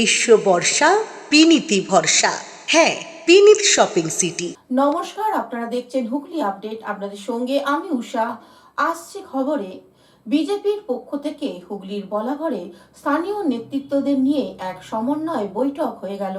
গ্রীষ্ম বর্ষা পিনিতি ভরসা। হ্যাঁ, পিনিত শপিং সিটি। নমস্কার, আপনারা দেখছেন হুগলি আপডেট। আপনাদের সঙ্গে আমি উষা। আসছে খবরে, বিজেপির পক্ষ থেকে হুগলির বলাগড়ে স্থানীয় নেতৃত্বদের নিয়ে এক সমন্বয় বৈঠক হয়ে গেল।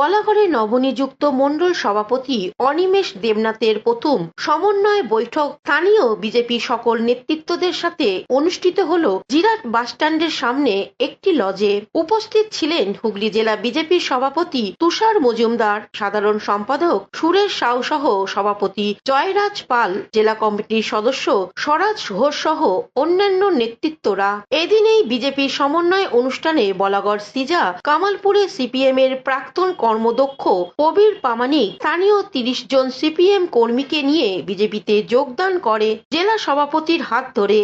বলাগড়ে নবনিযুক্ত মণ্ডল সভাপতি অনিমেষ দেবনাথের প্রথম সমন্বয় বৈঠক স্থানীয় বিজেপি সকল নেতৃত্বদের সাথে অনুষ্ঠিত হল জিরাট বাসস্ট্যান্ডের সামনে একটি লজে। উপস্থিত ছিলেন হুগলি জেলা বিজেপির সভাপতি তুষার মজুমদার, সাধারণ সম্পাদক সুরেশ সাউ সহ সভাপতি জয়রাজ পাল, জেলা কমিটির সদস্য স্বরাজ ঘোষ সহ অন্যান্য নেতৃত্বরা। এদিনেই বিজেপির সমন্বয় অনুষ্ঠানে বলাগড় সিজা কামালপুরে সিপিএম এর প্রাক্তন কর্মদক্ষ কবির প্রামাণিক স্থানীয় ৩০ জন সিপিএম কর্মীকে নিয়ে বিজেপিতে যোগদান করে জেলা সভাপতির হাত ধরে।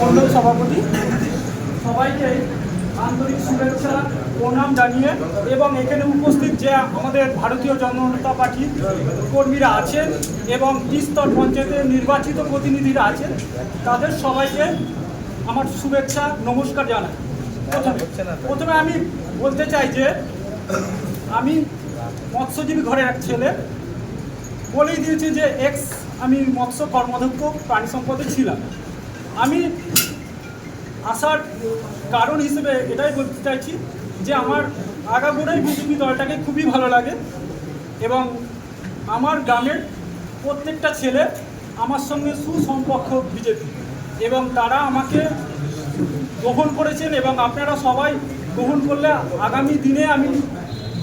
মণ্ডল সভাপতি সবাইকে আন্তরিক শুভেচ্ছা প্রণাম জানিয়ে এবং এখানে উপস্থিত যে আমাদের ভারতীয় জনতা পার্টির কর্মীরা আছেন এবং স্তর পঞ্চায়েতের নির্বাচিত প্রতিনিধিরা আছেন, তাদের সবাইকে আমার শুভেচ্ছা নমস্কার জানাই। প্রথমে আমি বলতে চাই যে আমি মৎস্যজীবী ঘরের এক ছেলে। বলেই দিয়েছি যে আমি মৎস্য কর্মদক্ষ প্রাণী সম্পদে ছিলাম। আমি আসার কারণ হিসেবে এটাই বলতে চাইছি যে আমার আগাগোড়াই বিজেপি দলটাকে খুবই ভালো লাগে এবং আমার গ্রামের প্রত্যেকটা ছেলে আমার সঙ্গে সুসম্পর্ক বিজেপি এবং তারা আমাকে গ্রহণ করেছেন এবং আপনারা সবাই গ্রহণ করলে আগামী দিনে আমি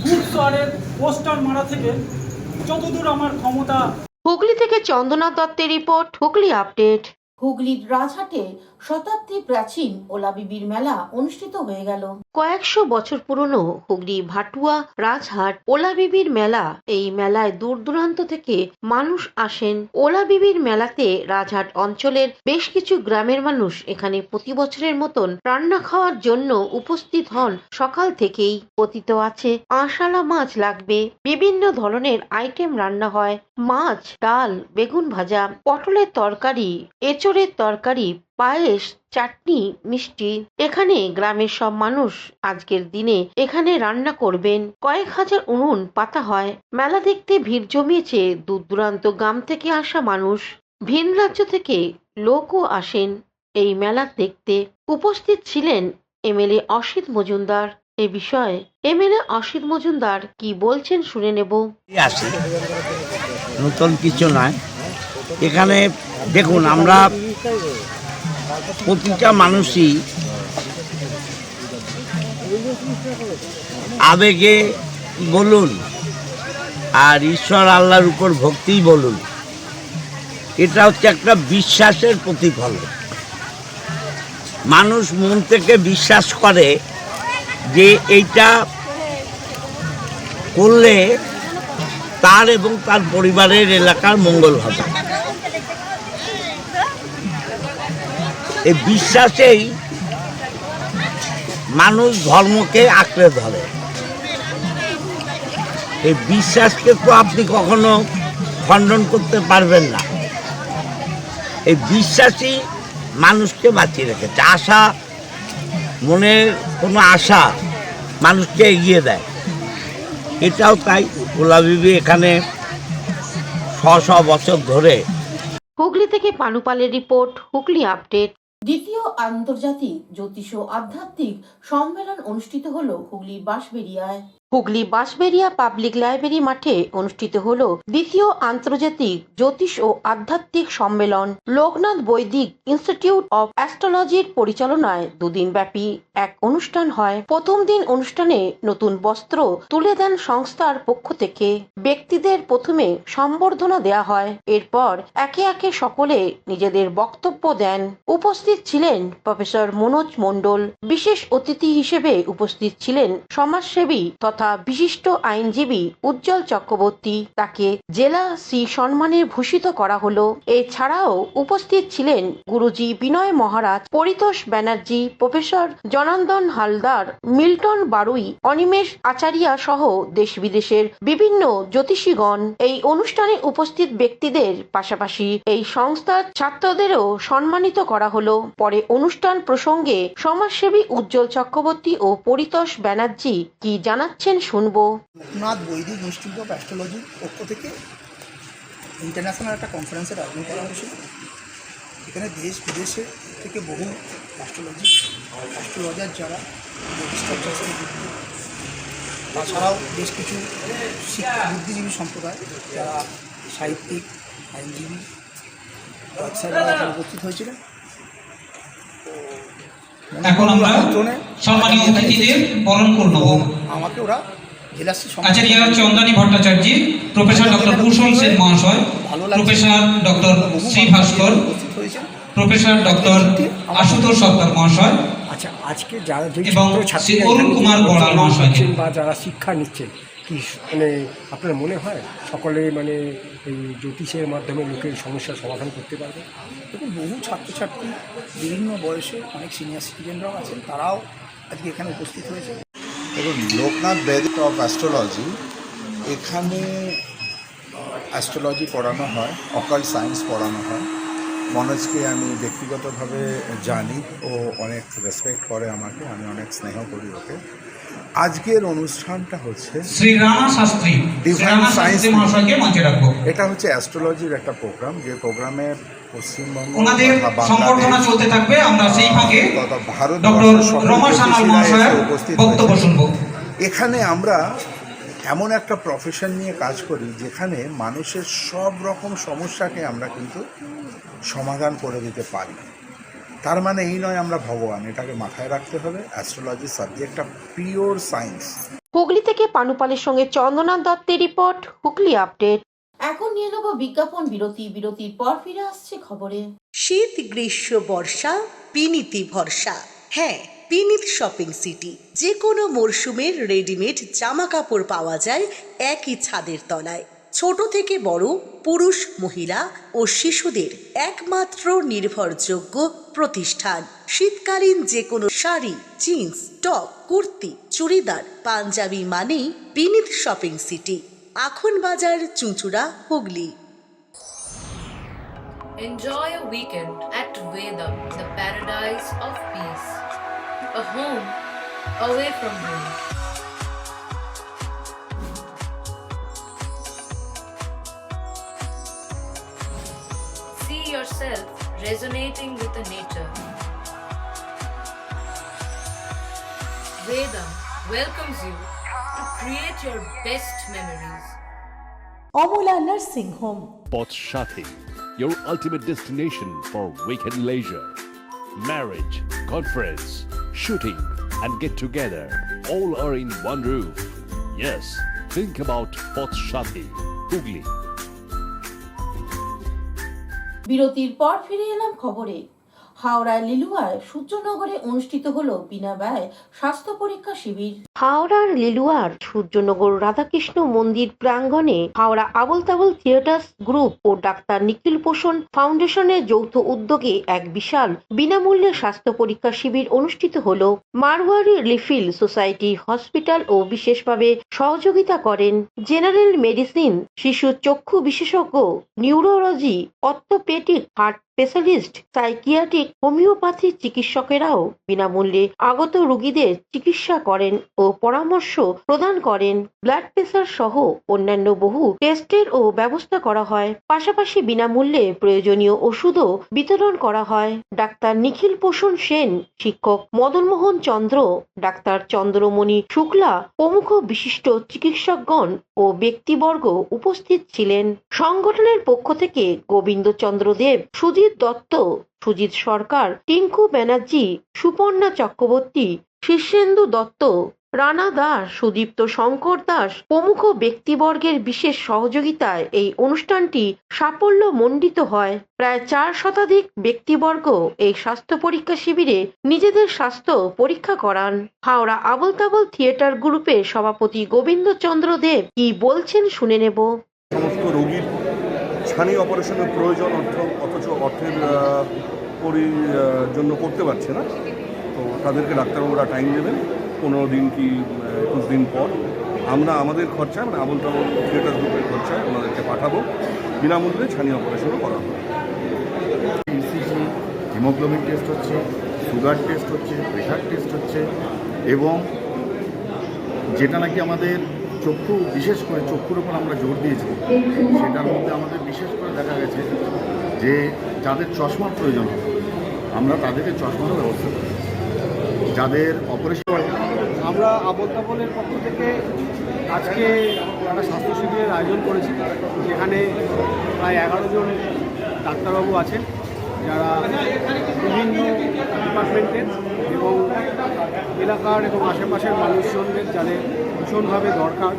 বুথ স্তরের পোস্টার মারা থেকে যতদূর আমার ক্ষমতা। হুগলি থেকে চন্দনা দত্তের রিপোর্ট, হুগলি আপডেট। হুগলির রাজহাটে শতাব্দী প্রাচীন ওলাবিবির মেলা অনুষ্ঠিত হয়ে গেল। কয়েকশো বছর পুরনো হুগলি ভাটুয়া রাজহাট ওলাবিবির মেলা। এই মেলায় দূর দূরান্ত থেকে মানুষ আসেন। ওলাবিবির মেলাতে রাজহাট অঞ্চলের বেশ কিছু গ্রামের মানুষ এখানে প্রতি বছরের মতন রান্না খাওয়ার জন্য উপস্থিত হন। সকাল থেকেই কথিত আছে আঁশালা মাছ লাগবে, বিভিন্ন ধরনের আইটেম রান্না হয়, মাছ, ডাল, বেগুন ভাজা, পটলের তরকারি, এঁচড়ের তরকারি, পায়েস, চাটনি, মিষ্টি। এখানে গ্রামের সব মানুষ আজকের দিনে এখানে রান্না করবেন। কয়েক হাজার উনুন পাতা হয়। মেলা দেখতে ভিড় জমিয়েছে দূর দূরান্ত গ্রাম থেকে আসা মানুষ। ভিন রাজ্য থেকে লোকও আসেন এই মেলা দেখতে। উপস্থিত ছিলেন এমএলএ অসিত মজুমদার। এ বিষয়ে এমএলএ অসিত মজুমদার কি বলছেন শুনে নেব। নতুন কিছু নয়, এখানে দেখুন আমরা প্রতিটা মানুষই আবেগে বলুন আর ঈশ্বর আল্লাহর উপর ভক্তি বলুন, এটা হচ্ছে একটা বিশ্বাসের প্রতিফলন। মানুষ মন থেকে বিশ্বাস করে যে এইটা করলে তার এবং তার পরিবারের এলাকার মঙ্গল হবে। এই বিশ্বাসেই মানুষ ধর্মকে আঁকড়ে ধরে। এই বিশ্বাসকে তো আপনি কখনো খণ্ডন করতে পারবেন না। এই বিশ্বাসই মানুষকে বাঁচিয়ে রেখেছে। আশা, মনের কোনো আশা মানুষকে এগিয়ে দেয়। এটাও তাই। ওলাবিবি এখানে শ বছর ধরে। হুগলি থেকে পানুপালের রিপোর্ট, হুগলি আপডেট। দ্বিতীয় আন্তর্জাতিক জ্যোতিষ ও আধ্যাত্মিক সম্মেলন অনুষ্ঠিত হলো হুগলির বাঁশবেড়িয়ায়। হুগলি বাঁশবেড়িয়া পাবলিক লাইব্রেরি মাঠে অনুষ্ঠিত হলো দ্বিতীয় আন্তর্জাতিক জ্যোতিষ ও আধ্যাত্মিক সম্মেলন। লোকনাথ বৈদিক ইনস্টিটিউট অব অ্যাস্ট্রোলজির পরিচালনায় দুদিন ব্যাপী এক অনুষ্ঠান হয়। প্রথম দিন অনুষ্ঠানে নতুন বস্ত্র তুলে দেন সংস্থার পক্ষ থেকে। ব্যক্তিদের প্রথমে সম্বর্ধনা দেয়া হয়, এরপর একে একে সকলে নিজেদের বক্তব্য দেন। উপস্থিত ছিলেন প্রফেসর মনোজ মণ্ডল। বিশেষ অতিথি হিসেবে উপস্থিত ছিলেন সমাজসেবী তথা তথা বিশিষ্ট আইনজীবী উজ্জ্বল চক্রবর্তী তাকে জেলা সি সম্মানে ভূষিত করা হলো। এছাড়াও উপস্থিত ছিলেন গুরুজি বিনয় মহারাজ, পরিতোষ ব্যানার্জি, প্রফেসর জনার্দন হালদার, মিল্টন বারুই, অনিমেষ আচারিয়া সহ দেশ বিদেশের বিভিন্ন জ্যোতিষীগণ। এই অনুষ্ঠানে উপস্থিত ব্যক্তিদের পাশাপাশি এই সংস্থার ছাত্রদেরও সম্মানিত করা হলো। পরে অনুষ্ঠান প্রসঙ্গে সমাজসেবী উজ্জ্বল চক্রবর্তী ও পরিতোষ ব্যানার্জি কি জানাচ্ছেন শুনবো। লোকনাথ বৈদিক ইনস্টিটিউট অফ অ্যাস্ট্রোলজির পক্ষ থেকে ইন্টারন্যাশনাল একটা কনফারেন্সের আয়োজন করা হয়েছিল। এখানে দেশ বিদেশে থেকে বহু অ্যাস্ট্রোলজার যারা জ্যোতিষশাস্ত্রের সাথে যুক্ত, তাছাড়াও বেশ কিছু শিক্ষা বুদ্ধিজীবী সম্প্রদায় যারা সাহিত্যিক, আইনজীবী, ব্যবসায়ীরা এখানে উপস্থিত হয়েছিলেন। এখন আমরা সম্মানীয় অতিথিদের বরণ করে নেব। আমাকে ওরা আচার্য চন্দানী ভট্টাচার্য, প্রফেসর ডক্টর কুশল সেন মহাশয়, প্রফেসর ডক্টর শ্রী ভাস্কর, প্রফেসর ডক্টর আশুতোষ সরকার মহাশয়, আচ্ছা, আজকে যারা যে এবং শ্রী অরুণ কুমার বড়াল মহাশয় বা যারা শিক্ষা নিচ্ছেন, কি মানে আপনার মনে হয় সকলে মানে এই জ্যোতিষের মাধ্যমে লোকের সমস্যার সমাধান করতে পারবে? দেখুন, বহু ছাত্রছাত্রী বিভিন্ন বয়সে, অনেক সিনিয়র সিটিজেনরাও আছেন, তারাও আজকে এখানে উপস্থিত হয়েছে। দেখুন, লোকনাথ বৈদিক অফ অ্যাস্ট্রোলজি, এখানে অ্যাস্ট্রোলজি পড়ানো হয়, অকাল্ট সায়েন্স পড়ানো হয়। মনোজকে আমি ব্যক্তিগতভাবে জানি, ও অনেক রেসপেক্ট করে আমাকে, আমি অনেক স্নেহ করি ওকে। আজকের অনুষ্ঠানটা হচ্ছে শ্রী রানা শাস্ত্রী, ডিভাইন সায়েন্স মহাশয়কে মঞ্চে রাখবো। এটা হচ্ছে অ্যাস্ট্রোলজির একটা প্রোগ্রাম, যে প্রোগ্রামে পশ্চিমবঙ্গ ওনাদের সংবর্ধনা চলতে থাকবে। আমরা সেই ফাঁকে ডক্টর রমা সান্যাল মহাশয়ের বক্তব্য শুনবো। এখানে আমরা এমন একটা প্রফেশন নিয়ে কাজ করি যেখানে মানুষের সব রকম সমস্যাকে আমরা কিন্তু সমাধান করে দিতে পারি। তার মানে এই নয় আমরা ভগবান, এটাকে মাথায় রাখতে হবে। অ্যাস্ট্রোলজি সাবজেক্টটা পিওর সায়েন্স। হুগলি থেকে পানুপালের সঙ্গে চন্দ্রনাথ দত্তের রিপোর্ট, হুগলি আপডেট। এখন নিয়ে নেব বিজ্ঞাপন বিরতি। বিরতির পর ফিরে আসছে খবরে। শীত, গ্রীষ্ম, বর্ষা, পিনিতি ভরসা। হ্যাঁ, পিনিত শপিং সিটি। যে কোনো মরশুমের রেডিমেড জামা কাপড় পাওয়া যায় একই ছাদের তলায়। ছোট থেকে বড়, পুরুষ, মহিলা ও শিশুদের একমাত্র নির্ভরযোগ্য প্রতিষ্ঠান। শীতকালীন যে কোনো শাড়ি, জিন্স, টপ, কুর্তি, চুড়িদার, পাঞ্জাবি মানেই পিনিত শপিং সিটি। আখন বাজার, চুঁচুড়া, Hooghly. Enjoy a weekend at Vedam, the paradise of peace. A home away from home. See yourself resonating with the nature. Vedam welcomes you to create your best memories. Amala nursing home. Potshati, your ultimate destination for weekend leisure. Marriage, conference, shooting, and get together all are in one roof. Yes, think about Potshati, Hugli. বিরতির পর ফিরে এলাম খবরে। হাওড়ার লিলুয়ায় সূর্যনগরে অনুষ্ঠিত হলো বিনা ব্যয় স্বাস্থ্য পরীক্ষা শিবির। হাওড়ার লিলুয়ার সূর্যনগর রাধাকৃষ্ণ মন্দির প্রাঙ্গণে হাওড়া আবল তাবল থিয়েটার্স গ্রুপ ও ডাক্তার নিখিল পোষণ ফাউন্ডেশনের যৌথ উদ্যোগে এক বিশাল বিনামূল্যে স্বাস্থ্য পরীক্ষা শিবির অনুষ্ঠিত হলো। মারওয়ারি রিফিল সোসাইটি হসপিটাল ও বিশেষভাবে সহযোগিতা করেন জেনারেল মেডিসিন, শিশু চক্ষু বিশেষজ্ঞ, neurology, orthopaedic, heart specialist, psychiatric, homoeopathy চিকিৎসকেরাও বিনামূল্যে আগত রোগীদের চিকিৎসা করেন ও পরামর্শ প্রদান করেন। ব্লাড প্রেসার সহ অন্যান্য বহু টেস্টের ও ব্যবস্থা করা হয়। পাশাপাশি বিনামূল্যে প্রয়োজনীয় ওষুধও বিতরণ করা হয়। ডাক্তার নিখিল পোষণ সেন, শিক্ষক মদনমোহন চন্দ্র, ডাক্তার চন্দ্রমণি শুক্লা প্রমুখ বিশিষ্ট চিকিৎসকগণ ও ব্যক্তিবর্গ উপস্থিত ছিলেন। সংগঠনের পক্ষ থেকে গোবিন্দচন্দ্র দেব, সুজিত দত্ত, সুজিত সরকার, টিঙ্কু ব্যানার্জি, সুপর্ণা চক্রবর্তী, শীর্ষেন্দু দত্ত, রানা দাস, সুদীপ্ত শঙ্কর দাস প্রমুখ ব্যক্তিবর্গের বিশেষ সহযোগিতায় এই অনুষ্ঠানটি সাফল্যমণ্ডিত হয়। প্রায় 4 শতাধিক ব্যক্তিবর্গ এই স্বাস্থ্য পরীক্ষা শিবিরে নিজেদের স্বাস্থ্য পরীক্ষা করান। হাওড়া আবল তাবল থিয়েটার গ্রুপের সভাপতি গোবিন্দ চন্দ্র দেব কি বলছেন শুনে নেব। সমস্ত রোগীর ছানি অপারেশনের প্রয়োজন অথচ অর্থের জন্য করতে পারছে না, তো তাদেরকে ডাক্তারবাবুরা টাইম দেবেন 15 দিন কি 21 দিন পর। আমরা আমাদের খরচায় মানে আবল তাবল থিয়েটার গ্রুপের খরচায় ওনাদেরকে পাঠাবো, বিনামূল্যে ছানি অপারেশনও করা হবে। ইসিজি, হিমোগ্লোবিন টেস্ট হচ্ছে, সুগার টেস্ট হচ্ছে, প্রেশার টেস্ট হচ্ছে, এবং যেটা নাকি আমাদের চক্ষু, বিশেষ করে চক্ষুর উপর আমরা জোর দিয়েছি, সেটার মধ্যে আমাদের বিশেষ করে দেখা গেছে যে যাদের চশমার প্রয়োজন হবে আমরা তাদেরকে চশমারও ব্যবস্থা করি, যাদের অপারেশন। আমরা আবল তাবলের পক্ষ থেকে আজকে একটা স্বাস্থ্য শিবিরের আয়োজন করেছি, যেখানে প্রায় 11 জন ডাক্তারবাবু আছেন যারা বিভিন্ন ডিপার্টমেন্টের এবং এলাকার এবং আশেপাশের মানুষজনদের যাদের ভীষণভাবে দরকার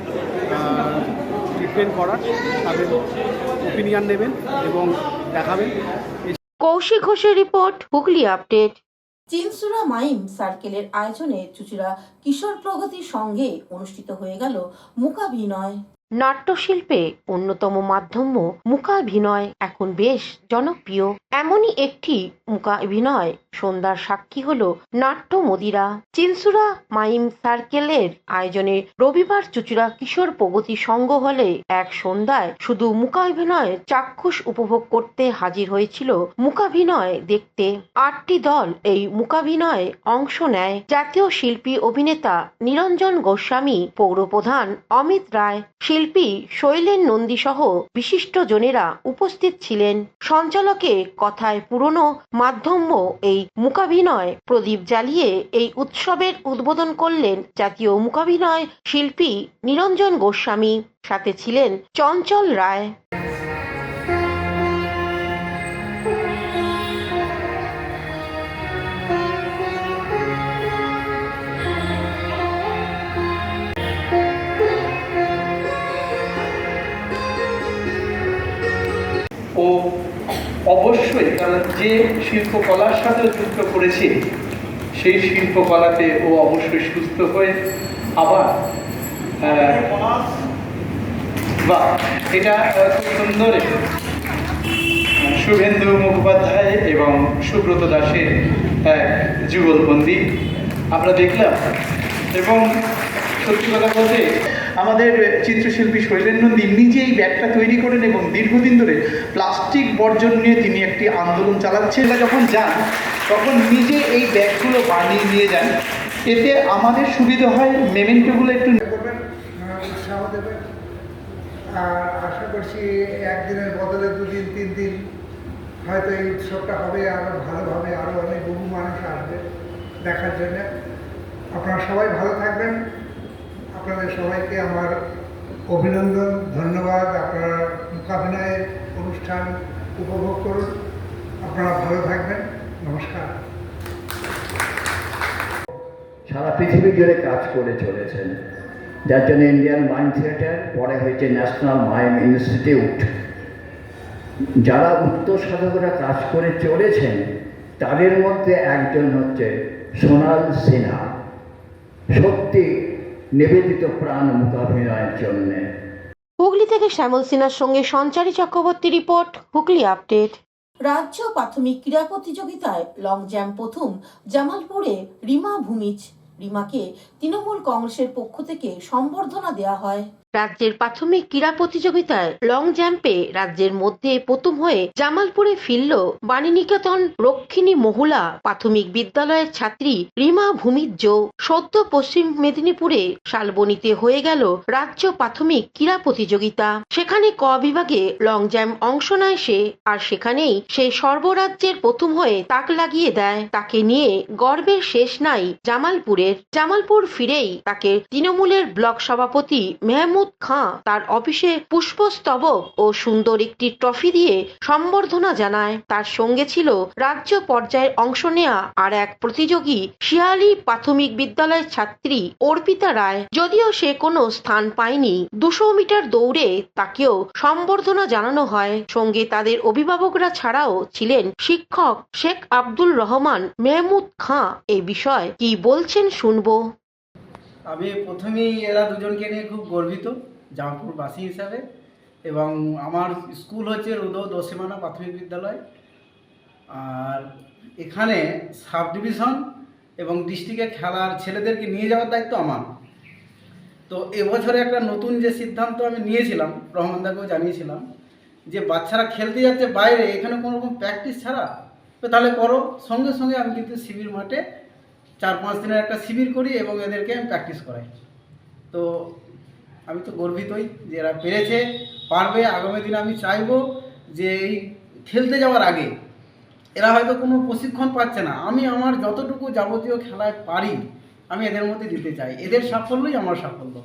ট্রিটমেন্ট করার, তাদের ওপিনিয়ন নেবেন এবং দেখাবেন। কৌশিক ঘোষের report, Hooghly update. Chinsurah mime সার্কেলের আয়োজনে চুঁচুড়া কিশোর প্রগতির সঙ্গে অনুষ্ঠিত হয়ে গেল মূকাভিনয়। নাট্যশিল্পে অন্যতম মাধ্যম মূকাভিনয় এখন বেশ জনপ্রিয়। এমনই একটি মূকাভিনয় সন্ধ্যার সাক্ষী হলো নাট্য মদিরা। চিনসুরা মাইম সার্কেলের আয়োজনে রবিবার চুঁচুড়া কিশোর প্রগতি সংঘ হলে এক সন্ধ্যায় শুধু মূকাভিনয় চাক্ষুষ উপভোগ করতে হাজির হয়েছিল মূকাভিনয় দেখতে 8টি দল। এই মূকাভিনয়ে অংশ নেয় জাতীয় শিল্পী অভিনেতা নিরঞ্জন গোস্বামী, পৌরপ্রধান অমিত রায়, শিল্পী শৈলেন নন্দী সহ বিশিষ্ট জনেরা উপস্থিত ছিলেন। সঞ্চালকের কথায় পুরনো মাধ্যম এই মূকাভিনয় প্রদীপ জ্বালিয়ে এই উৎসবের উদ্বোধন করলেন জাতীয় মূকাভিনয় শিল্পী নিরঞ্জন গোস্বামী, সাথে ছিলেন চঞ্চল রায়। ও অবশ্যই, কারণ যে শিল্পকলার সাথে যুক্ত করেছে সেই শিল্পকলাতে ও অবশ্যই সুস্থ হয়ে আবার বা এটা খুব সুন্দর। শুভেন্দু মুখোপাধ্যায় এবং সুব্রত দাসের এক যুগলবন্দি আমরা দেখলাম, এবং সত্যি কথা বলতে আমাদের চিত্রশিল্পী শৈলেন নন্দী নিজেই ব্যাগটা তৈরি করেন এবং দীর্ঘদিন ধরে প্লাস্টিক বর্জন নিয়ে তিনি একটি আন্দোলন চালাচ্ছেন। যখন যান তখন নিজে এই ব্যাগগুলো বানিয়ে নিয়ে যান, এতে আমাদের সুবিধা হয়, মেমেন্টোগুলো একটু করবেন, উৎসাহ দেবেন। আর আশা করছি একদিনের বদলে 2 দিন 3 দিন হয়তো এই উৎসবটা হবে আরও ভালোভাবে, আরও অনেক বহু মানুষ আসবে দেখার জন্য। আপনারা সবাই ভালো থাকবেন। আপনাদের সবাইকে আমার অভিনন্দন, ধন্যবাদ। আপনারা মূকাভিনয়ের অনুষ্ঠান উপভোগ করুন। আপনারা ভালো থাকবেন। নমস্কার। সারা পৃথিবী জুড়ে কাজ করে চলেছেন, যার জন্য ইন্ডিয়ান মাইম থিয়েটার, পরে হয়েছে ন্যাশনাল মাইম ইনস্টিটিউট। যারা উত্তর সাধকরা কাজ করে চলেছেন তাদের মধ্যে একজন হচ্ছে সোনাল সিনহা, সত্যি নিবেদিত প্রাণ মূকাভিনয়ের জন্যে। হুগলি থেকে শ্যামল সিনহার সঙ্গে সঞ্চারী চক্রবর্তী রিপোর্ট, হুগলি আপডেট। রাজ্য প্রাথমিক ক্রীড়া প্রতিযোগিতায় লং জাম্প প্রথম জামালপুরে রিমা ভূমিজ। রিমাকে তৃণমূল কংগ্রেসের পক্ষ থেকে সম্বর্ধনা দেওয়া হয়। রাজ্যের প্রাথমিক ক্রীড়া প্রতিযোগিতায় লং জাম্পে রাজ্যের মধ্যে প্রথম হয়ে জামালপুরে ফিরল বাণীনিকেতন রক্ষিণী মহুলা প্রাথমিক বিদ্যালয়ের ছাত্রী রিমা ভূমিজ। সদ্য পশ্চিম মেদিনীপুরে শালবনীতে হয়ে গেল রাজ্য প্রাথমিক ক্রীড়া প্রতিযোগিতা। সেখানে ক বিভাগে লং জাম্প অংশ নেয় সে, আর সেখানেই সে সর্বরাজ্যের প্রথম হয়ে তাক লাগিয়ে দেয়। তাকে নিয়ে গর্বের শেষ নাই জামালপুরের। জামালপুর ফিরেই তাকে তৃণমূলের ব্লক সভাপতি মেহমুদ মেহমুদ খাঁ তার অফিসে পুষ্পস্তবক ও সুন্দর একটি ট্রফি দিয়ে সম্বর্ধনা জানায়। তার সঙ্গে ছিল রাজ্য পর্যায়ে অংশ নেয়া আর এক প্রতিযোগী শিয়ালি প্রাথমিক বিদ্যালয়ের ছাত্রী অর্পিতা রায়। যদিও সে কোনো স্থান পায়নি, 200 মিটার দৌড়ে তাকেও সম্বর্ধনা জানানো হয়। সঙ্গে তাদের অভিভাবকরা ছাড়াও ছিলেন শিক্ষক শেখ আব্দুল রহমান। মেহমুদ খাঁ এই বিষয়ে কি বলছেন শুনবো। আমি প্রথমেই এরা দুজনকে নিয়ে খুব গর্বিত জামালপুরবাসী হিসাবে, এবং আমার স্কুল হচ্ছে রুদো দোসীমানা প্রাথমিক বিদ্যালয়, আর এখানে সাব ডিভিশন এবং ডিস্ট্রিক্টে খেলার ছেলেদেরকে নিয়ে যাওয়ার দায়িত্ব আমার। তো এবছরে একটা নতুন যে সিদ্ধান্ত আমি নিয়েছিলাম, রহমানদাকেও জানিয়েছিলাম, যে বাচ্চারা খেলতে যাচ্ছে বাইরে, এখানে কোনো রকম প্র্যাকটিস ছাড়া, তো তাহলে করো। সঙ্গে সঙ্গে আমি কিন্তু শিবির মাঠে 4-5 দিনের একটা শিবির করি এবং এদেরকে আমি প্র্যাকটিস করাই। তো আমি তো গর্বিতই যে এরা পেরেছে, পারবে। আগামী দিনে আমি চাইবো যে এই খেলতে যাওয়ার আগে এরা হয়তো কোনো প্রশিক্ষণ পাচ্ছে না, আমি আমার যতটুকু যাবতীয় খেলায় পারি আমি এদের মধ্যে দিতে চাই। এদের সাফল্যই আমার সাফল্য,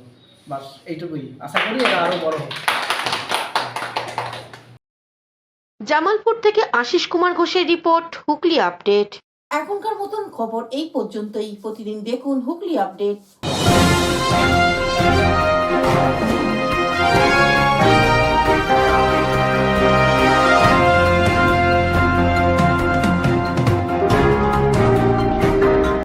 বাস এইটুকুই। আশা করি এরা আরও বড় হোক। জামালপুর থেকে আশিস কুমার ঘোষের রিপোর্ট, হুগলি আপডেট। এখনকার মতন খবর এই পর্যন্তই। প্রতিদিন দেখুন হুগলি আপডেট।